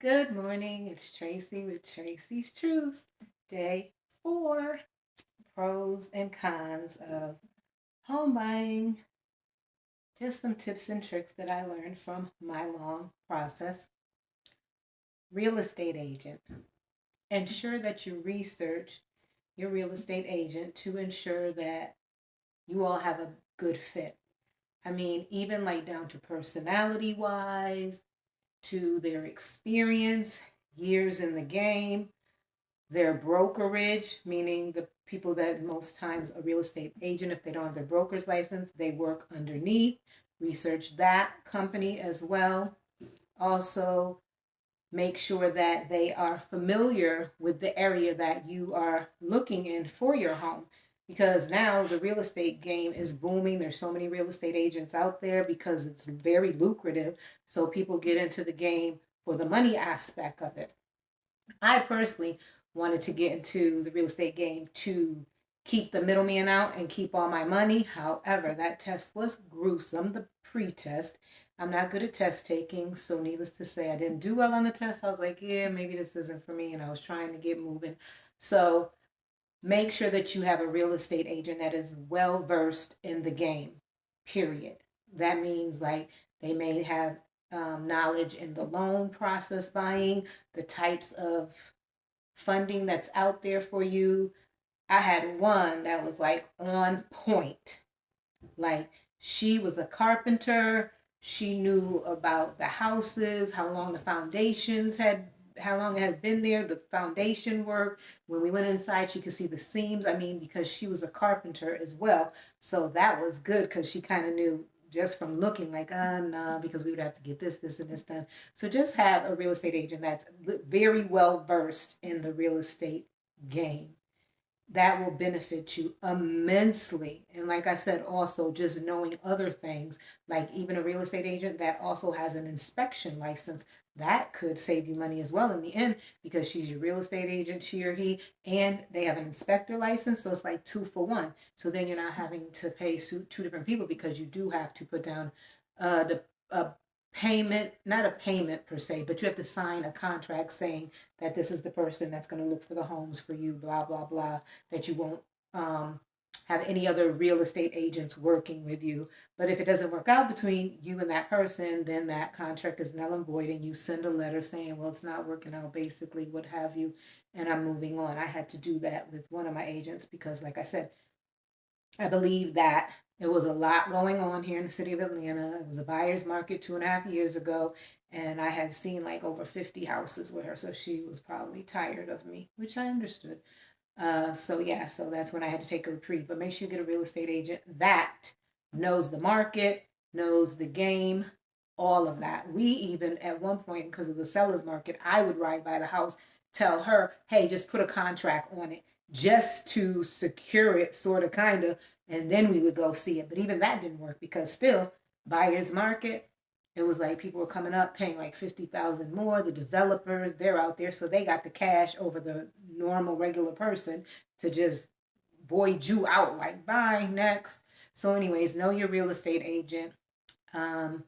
Good morning. It's Tracy with Tracy's Truths. Day 4, pros and cons of home buying. Just some tips and tricks that I learned from my long process. Real estate agent. Ensure that you research your real estate agent to ensure that you all have a good fit. I mean, even like down to personality wise, to their experience, years in the game, their brokerage, meaning the people that most times a real estate agent, if they don't have their broker's license, they work underneath. Research that company as well. Also, make sure that they are familiar with the area that you are looking in for your home. Because now the real estate game is booming. There's so many real estate agents out there because it's very lucrative. So people get into the game for the money aspect of it. I personally wanted to get into the real estate game to keep the middleman out and keep all my money. However, that test was gruesome, the pre-test. I'm not good at test taking, so needless to say, I didn't do well on the test. I was like, yeah, maybe this isn't for me, and I was trying to get moving. So make sure that you have a real estate agent that is well versed in the game, period. That means like they may have knowledge in the loan process buying, the types of funding that's out there for you. I had one that was like on point. Like she was a carpenter. She knew about the houses, how long the foundations had, how long it had been there, the foundation work. When we went inside, she could see the seams. I mean, because she was a carpenter as well. So that was good because she kind of knew just from looking like, no, because we would have to get this, and this done. So just have a real estate agent that's very well versed in the real estate game. That will benefit you immensely. And like I said, also just knowing other things, like even a real estate agent that also has an inspection license, that could save you money as well in the end because she's your real estate agent, she or he, and they have an inspector license. So it's like 2 for 1. So then you're not having to pay two different people because you do have to put down the payment, not a payment per se, but you have to sign a contract saying that this is the person that's going to look for the homes for you, blah, blah, blah, that you won't um, have any other real estate agents working with you. But if it doesn't work out between you and that person, then that contract is null and void, and you send a letter saying, well, it's not working out, basically, what have you, and I'm moving on. I had to do that with one of my agents because, like I said, I believe that it was a lot going on here in the city of Atlanta. It was a buyer's market 2.5 years ago, and I had seen like over 50 houses with her, so she was probably tired of me, which I understood. So yeah, so that's when I had to take a reprieve. But make sure you get a real estate agent that knows the market, knows the game, all of that. We even at one point, because of the seller's market, I would ride by the house, tell her, hey, just put a contract on it just to secure it, sort of, kind of, and then we would go see it. But even that didn't work because still, buyer's market, it was like people were coming up paying like 50,000 more. The developers, they're out there, so they got the cash over the normal regular person to just void you out like bye next. So, anyways, know your real estate agent. Um,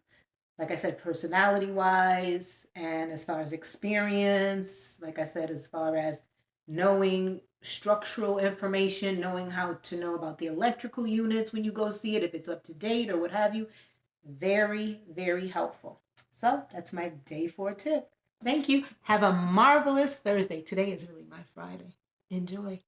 like I said, personality wise, and as far as experience, like I said, as far as knowing structural information, knowing how to know about the electrical units when you go see it, if it's up to date or what have you, very, very helpful. So that's my day 4 tip. Thank you. Have a marvelous Thursday. Today is really my Friday. Enjoy.